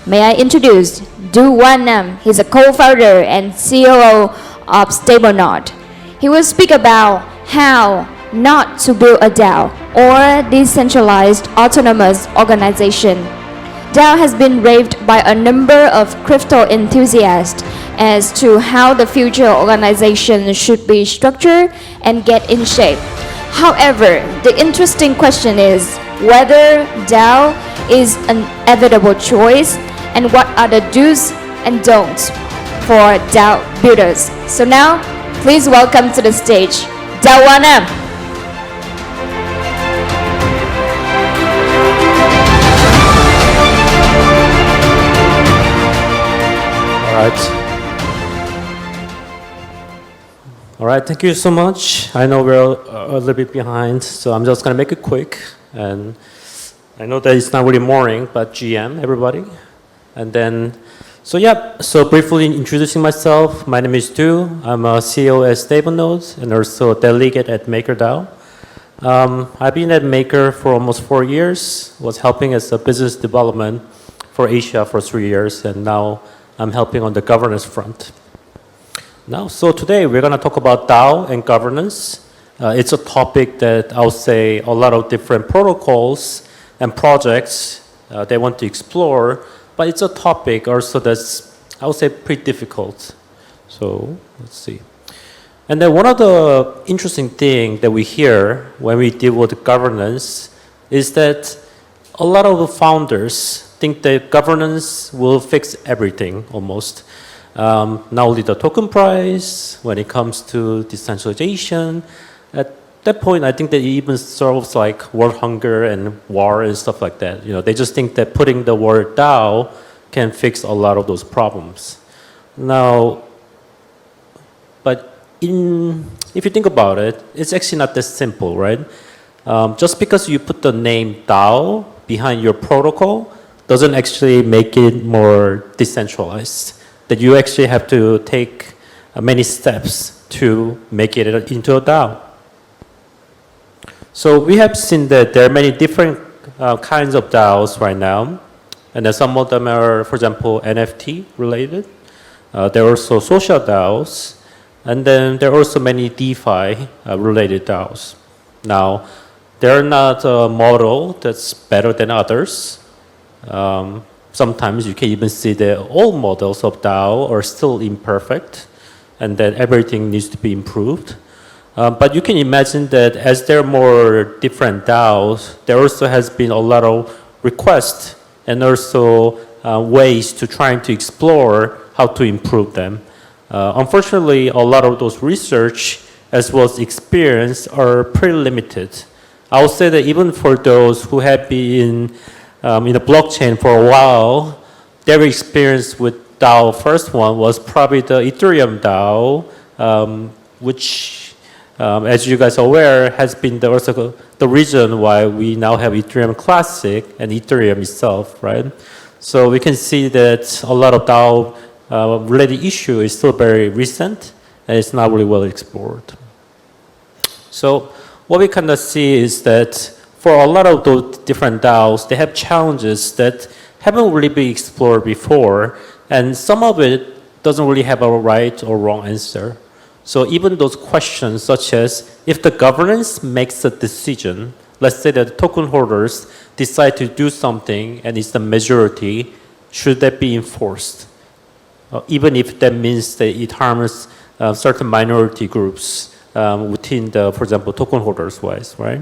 May I introduce BUIDL Vietnam. He's a co-founder and COO of StableNode. He will speak about how not to build a DAO or decentralized autonomous organization. DAO has been raved by a number of crypto enthusiasts as to how the future organization should be structured and get in shape. However, the interesting question is whether DAO is an inevitable choice and what are the do's and don'ts for DAO builders. So now, please welcome to the stage, BUIDL Vietnam. All right, thank you so much. I know we're a little bit behind, so I'm just going to make it quick. And I know that it's not really morning, but GM, everybody. And then, so briefly introducing myself. My name is Du. I'm a CEO at StableNode and also a delegate at MakerDAO. I've been at Maker for almost 4 years, was helping as a business development for Asia for 3 years, and now I'm helping on the governance front. So today we're going to talk about DAO and governance. It's a topic that I'll say a lot of different protocols and projects they want to explore, but it's a topic also that's, I would say, pretty difficult. So let's see. And then one of the interesting things that we hear when we deal with governance is that a lot of the founders think that governance will fix everything almost. Not only the token price, when it comes to decentralization. At that point, I think that it even solves like world hunger and war and stuff like that. You know, they just think that putting the word DAO can fix a lot of those problems. Now, but if you think about it, it's actually not that simple, right? Just because you put the name DAO behind your protocol doesn't actually make it more decentralized. That you actually have to take many steps to make it into a DAO. So we have seen that there are many different kinds of DAOs right now. And then some of them are, for example, NFT related. There are also social DAOs. And then there are also many DeFi related DAOs. Now, they're not a model that's better than others. Sometimes you can even see that all models of DAO are still imperfect and that everything needs to be improved. But you can imagine that as there are more different DAOs, there also has been a lot of requests and also ways to trying to explore how to improve them. Unfortunately, a lot of those research as well as experience are pretty limited. I would say that even for those who have been in the blockchain for a while, their experience with DAO first one was probably the Ethereum DAO, which, as you guys are aware, has been also the reason why we now have Ethereum Classic and Ethereum itself, right? So we can see that a lot of DAO related issue is still very recent and it's not really well explored. So what we kind of see is that for a lot of those different DAOs, they have challenges that haven't really been explored before, and some of it doesn't really have a right or wrong answer. So even those questions such as, if the governance makes a decision, let's say that the token holders decide to do something and it's the majority, should that be enforced? Even if that means that it harms certain minority groups within the, for example, token holders wise, right?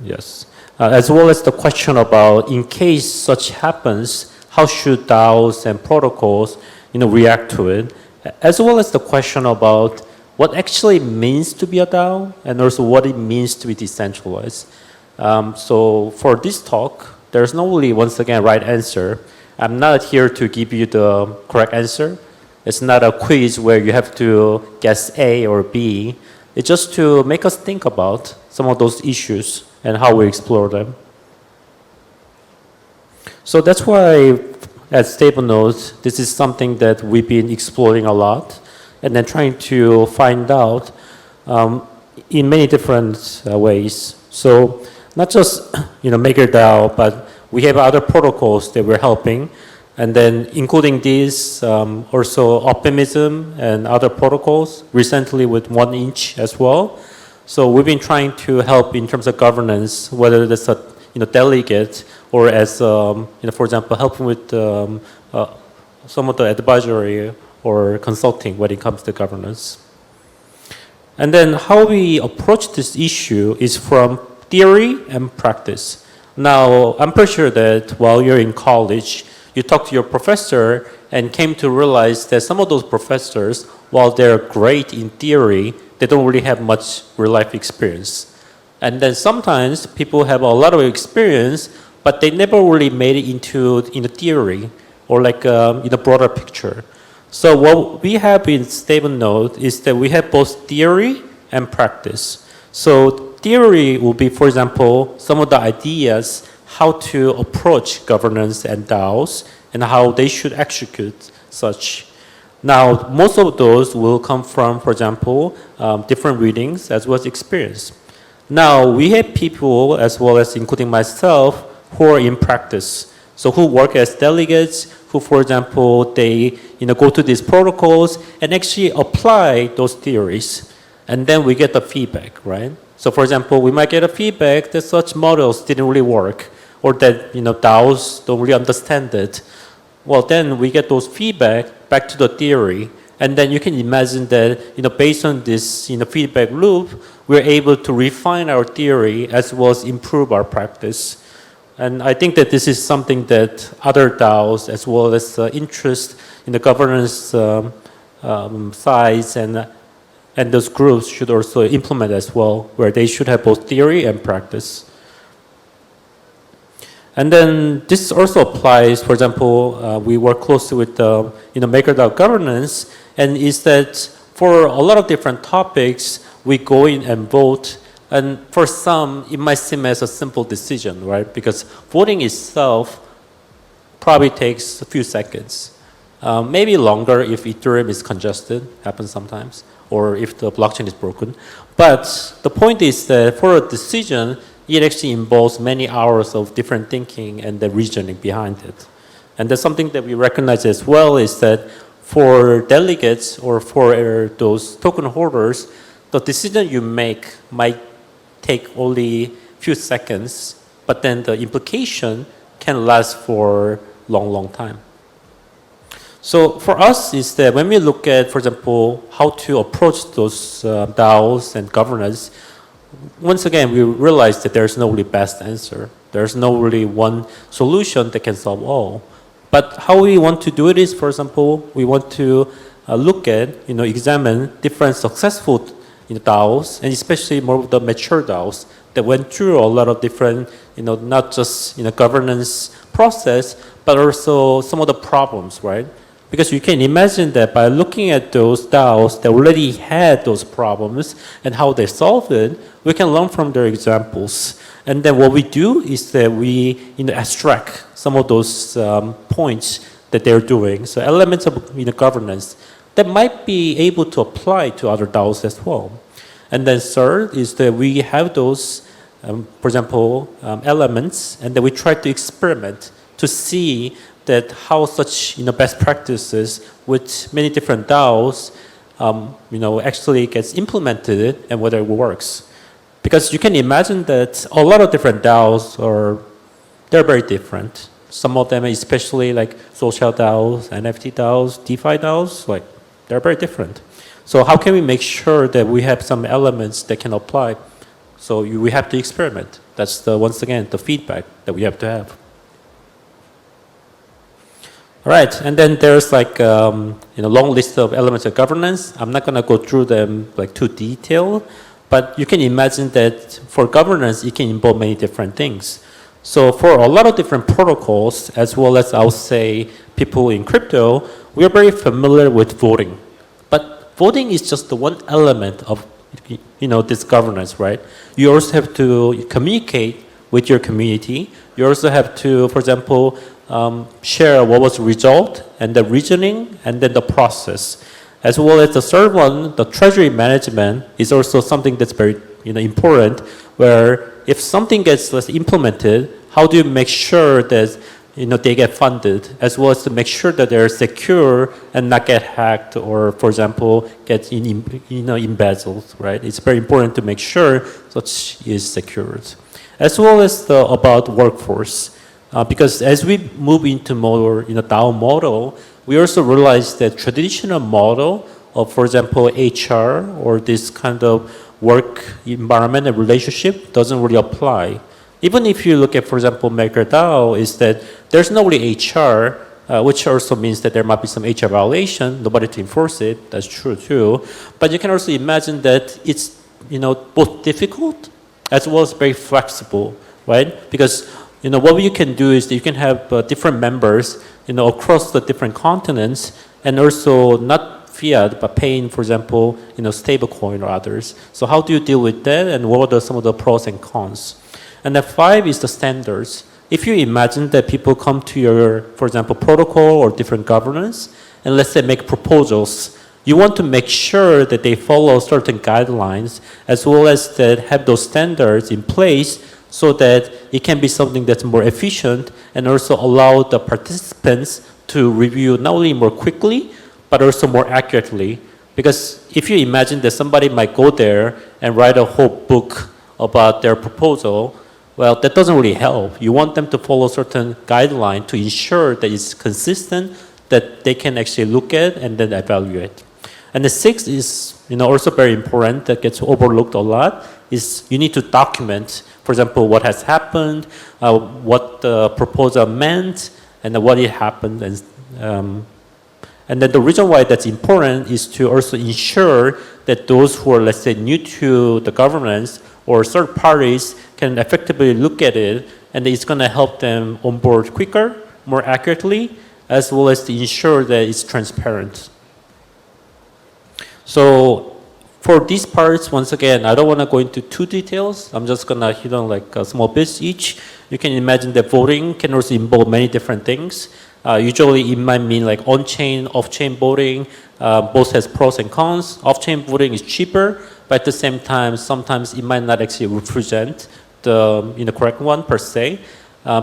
Yes. As well as the question about, in case such happens, how should DAOs and protocols, react to it? As well as the question about what actually means to be a DAO and also what it means to be decentralized. So for this talk, there's no really, once again, right answer. I'm not here to give you the correct answer. It's not a quiz where you have to guess A or B. It's just to make us think about some of those issues and how we explore them. So that's why at StableNode, this is something that we've been exploring a lot and then trying to find out in many different ways. So not just MakerDAO, but we have other protocols that we're helping, and then including these, also optimism and other protocols, recently with 1inch as well. So we've been trying to help in terms of governance, whether that's a delegate or as, for example, helping with some of the advisory or consulting when it comes to governance. And then how we approach this issue is from theory and practice. Now, I'm pretty sure that while you're in college, you talk to your professor and came to realize that some of those professors, while they're great in theory, they don't really have much real-life experience. And then sometimes people have a lot of experience, but they never really made it into theory or like in a broader picture. So what we have in Stable Node is that we have both theory and practice. So theory will be, for example, some of the ideas how to approach governance and DAOs and how they should execute such. Now, most of those will come from, for example, different readings as well as experience. Now, we have people, as well as including myself, who are in practice. So who work as delegates, who, for example, they go to these protocols and actually apply those theories. And then we get the feedback, right? So for example, we might get a feedback that such models didn't really work, or that DAOs don't really understand it. Well, then we get those feedback back to the theory. And then you can imagine that, based on this, feedback loop, we're able to refine our theory as well as improve our practice. And I think that this is something that other DAOs, as well as interest in the governance sides and those groups should also implement as well, where they should have both theory and practice. And then this also applies, for example, we work closely with MakerDAO governance, and is that for a lot of different topics, we go in and vote. And for some, it might seem as a simple decision, right? Because voting itself probably takes a few seconds. Maybe longer if Ethereum is congested, happens sometimes, or if the blockchain is broken. But the point is that for a decision, it actually involves many hours of different thinking and the reasoning behind it. And that's something that we recognize as well, is that for delegates or for those token holders, the decision you make might take only a few seconds, but then the implication can last for a long, long time. So for us is that when we look at, for example, how to approach those DAOs and governance, once again, we realize that there's no really best answer. There's no really one solution that can solve all. But how we want to do it is, for example, we want to look at, examine different successful DAOs, and especially more of the mature DAOs that went through a lot of different, not just governance process, but also some of the problems, right? Because you can imagine that by looking at those DAOs that already had those problems and how they solved it, we can learn from their examples. And then what we do is that we abstract some of those points that they're doing. So elements of governance that might be able to apply to other DAOs as well. And then third is that we have those, for example, elements, and then we try to experiment to see that how such best practices with many different DAOs actually gets implemented and whether it works. Because you can imagine that a lot of different DAOs they're very different. Some of them, especially like social DAOs, NFT DAOs, DeFi DAOs, they're very different. So how can we make sure that we have some elements that can apply? So we have to experiment. That's once again the feedback that we have to have. All right, and then there's long list of elements of governance. I'm not going to go through them too detailed, but you can imagine that for governance, it can involve many different things. So for a lot of different protocols, as well as I'll say people in crypto, we are very familiar with voting. But voting is just the one element of this governance, right? You also have to communicate with your community. You also have to, for example, share what was the result and the reasoning and then the process. As well as the third one, the treasury management is also something that's very important, where if something gets implemented, how do you make sure that they get funded, as well as to make sure that they're secure and not get hacked or, for example, get embezzled, right? It's very important to make sure such is secured. As well as about workforce, because as we move into more DAO model, we also realize that traditional model of, for example, HR or this kind of work environment and relationship doesn't really apply. Even if you look at, for example, MakerDAO, is that there's no really HR, which also means that there might be some HR violation, nobody to enforce it, that's true too. But you can also imagine that it's both difficult as well as very flexible, right? Because what you can do is that you can have different members across the different continents, and also not fiat, but paying, for example, stablecoin or others. So how do you deal with that, and what are some of the pros and cons? And then 5 is the standards. If you imagine that people come to your, for example, protocol or different governance, and let's say make proposals, you want to make sure that they follow certain guidelines, as well as that have those standards in place, so that it can be something that's more efficient and also allow the participants to review not only more quickly, but also more accurately. Because if you imagine that somebody might go there and write a whole book about their proposal, well, that doesn't really help. You want them to follow certain guidelines to ensure that it's consistent, that they can actually look at and then evaluate. And the 6th is also very important, that gets overlooked a lot, is you need to document, for example, what has happened, what the proposal meant, and what it happened. And then the reason why that's important is to also ensure that those who are, let's say, new to the governance or third parties can effectively look at it, and it's going to help them onboard quicker, more accurately, as well as to ensure that it's transparent. So for these parts, once again, I don't want to go into too details. I'm just going to hit on like small bits each. You can imagine that voting can also involve many different things. Usually it might mean like on-chain, off-chain voting. Both has pros and cons. Off-chain voting is cheaper, but at the same time, sometimes it might not actually represent the correct one per se.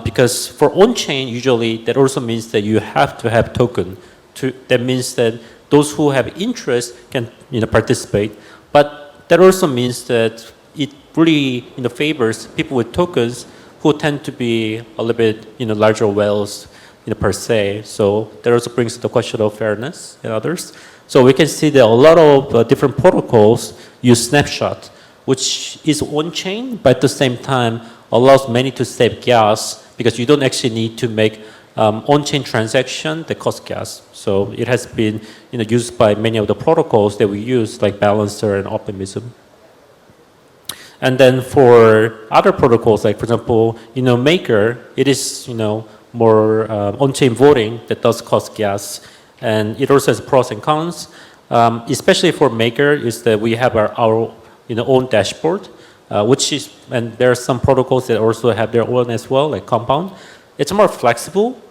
Because for on-chain, usually that also means that you have to have token. That means that those who have interest can participate. But that also means that it really favors people with tokens who tend to be a little bit larger whales per se. So that also brings the question of fairness and others. So we can see that a lot of different protocols use snapshot, which is on-chain, but at the same time allows many to save gas, because you don't actually need to make on-chain transaction that cost gas. So it has been used by many of the protocols that we use, like Balancer and Optimism. And then for other protocols, like for example, Maker, it is more on-chain voting that does cost gas, and it also has pros and cons. Especially for Maker, is that we have our own dashboard, which is, and there are some protocols that also have their own as well, like Compound. It's more flexible,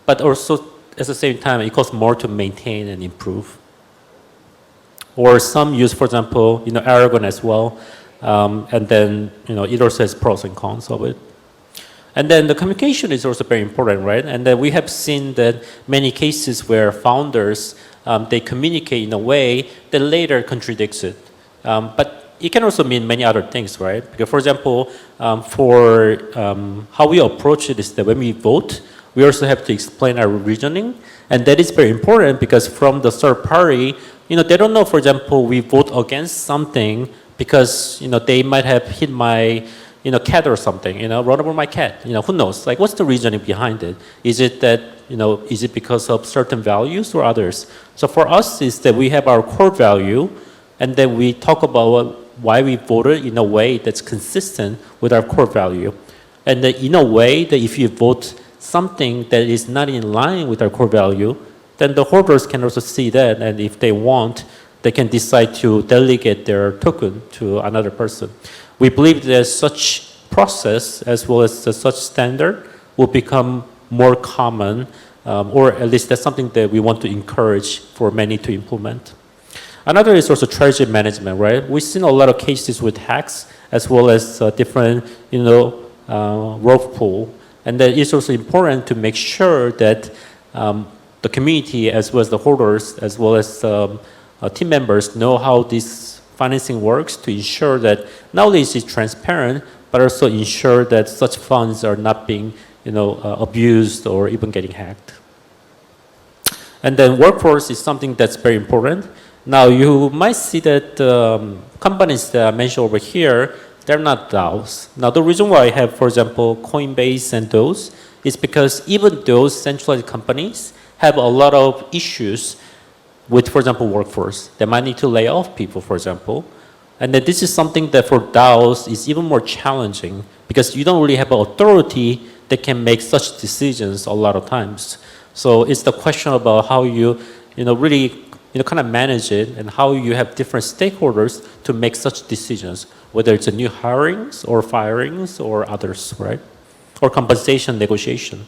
but also at the same time, it costs more to maintain and improve. Or some use, for example, Aragon as well, and then it also has pros and cons of it. And then the communication is also very important, right? And then we have seen that many cases where founders, they communicate in a way that later contradicts it. But it can also mean many other things, right? Because for example, how we approach it is that when we vote, we also have to explain our reasoning. And that is very important, because from the third party, they don't know, for example, we vote against something because, they might have hit my cat or something, run over my cat, who knows? Like, what's the reasoning behind it? Is it that, is it because of certain values or others? So for us, is that we have our core value, and then we talk about why we voted in a way that's consistent with our core value. And that in a way that if you vote something that is not in line with our core value, then the holders can also see that, and if they want, they can decide to delegate their token to another person. We believe that such process, as well as such standard, will become more common, or at least that's something that we want to encourage for many to implement. Another is also treasury management, right? We've seen a lot of cases with hacks, as well as different, rogue pool. And then it's also important to make sure that the community, as well as the holders, as well as team members, know how this financing works to ensure that not only is it transparent, but also ensure that such funds are not being abused or even getting hacked. And then workforce is something that's very important. Now you might see that companies that I mentioned over here, they're not DAOs. Now the reason why I have, for example, Coinbase and those is because even those centralized companies have a lot of issues with, for example, workforce. They might need to lay off people, for example. And then this is something that for DAOs is even more challenging because you don't really have an authority that can make such decisions a lot of times. So it's the question about how you, really, kind of manage it and how you have different stakeholders to make such decisions, whether it's a new hirings or firings or others, right? Or compensation negotiation.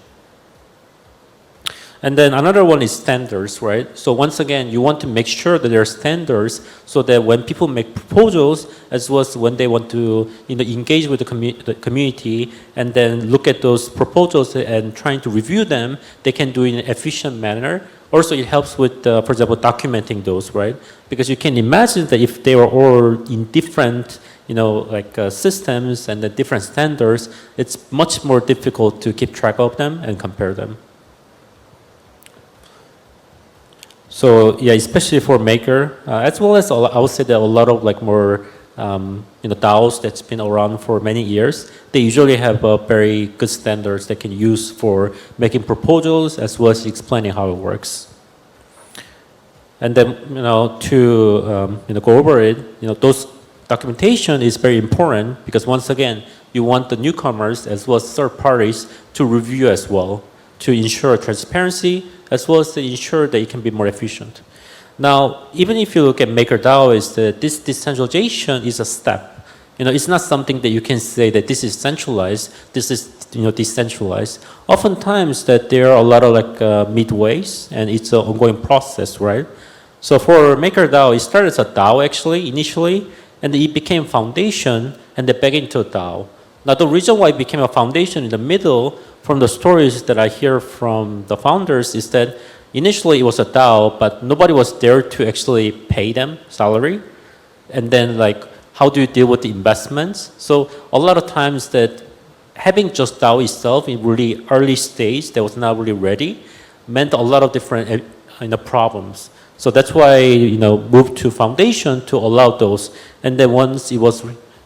And then another one is standards, right? So once again, you want to make sure that there are standards so that when people make proposals, as well as when they want to engage with the community and then look at those proposals and trying to review them, they can do it in an efficient manner. Also, it helps with, for example, documenting those, right? Because you can imagine that if they are all in different systems and the different standards, it's much more difficult to keep track of them and compare them. So yeah, especially for Maker, as well as I would say that a lot of more DAOs that's been around for many years, they usually have very good standards they can use for making proposals as well as explaining how it works. And then to go over it, those documentation is very important because once again, you want the newcomers as well as third parties to review as well to ensure transparency as well as to ensure that it can be more efficient. Now, even if you look at MakerDAO, is that this decentralization is a step. It's not something that you can say that this is centralized, this is decentralized. Oftentimes that there are a lot of midways, and it's an ongoing process, right? So for MakerDAO, it started as a DAO actually initially, and it became foundation, and then back into a DAO. Now the reason why it became a foundation in the middle, from the stories that I hear from the founders, is that initially it was a DAO, but nobody was there to actually pay them salary. And then how do you deal with the investments? So a lot of times that having just DAO itself in really early stage that was not really ready meant a lot of different problems. So that's why moved to foundation to allow those. And then once it was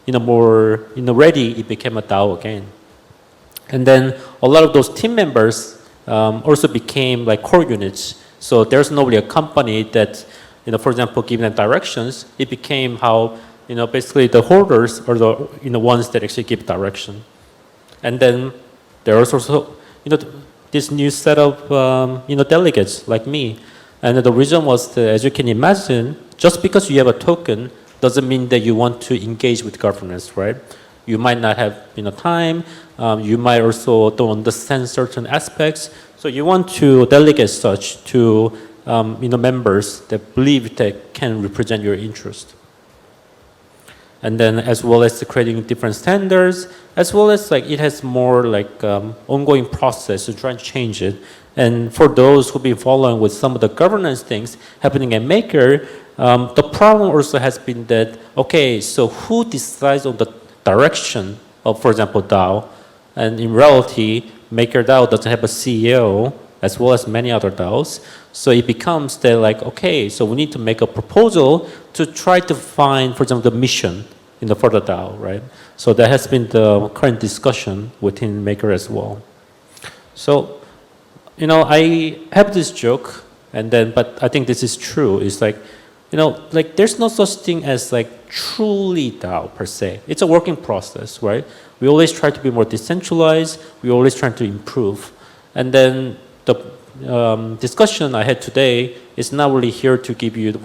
more ready, it became a DAO again. And then a lot of those team members also became core units. So there's nobody a company that, for example, giving them directions. It became how, basically the holders are the ones that actually give direction. And then there was also, this new set of, delegates like me. And the reason was that, as you can imagine, just because you have a token doesn't mean that you want to engage with governance, right? You might not have time. You might also don't understand certain aspects. So you want to delegate such to members that believe that can represent your interest. And then as well as creating different standards, as well as it has more ongoing process to try and change it. And for those who've been following with some of the governance things happening at Maker, the problem also has been that, okay, so who decides on the direction of, for example, DAO? And in reality, MakerDAO doesn't have a CEO, as well as many other DAOs. So it becomes that okay, so we need to make a proposal to try to find, for example, the mission for the DAO, right? So that has been the current discussion within Maker as well. So, I have this joke, but I think this is true. It's there's no such thing as truly DAO per se. It's a working process, right? We always try to be more decentralized. We always try to improve. And then the discussion I had today is not really here to give you the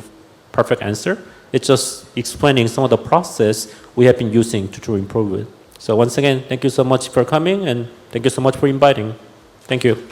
perfect answer. It's just explaining some of the process we have been using to improve it. So once again, thank you so much for coming, and thank you so much for inviting. Thank you.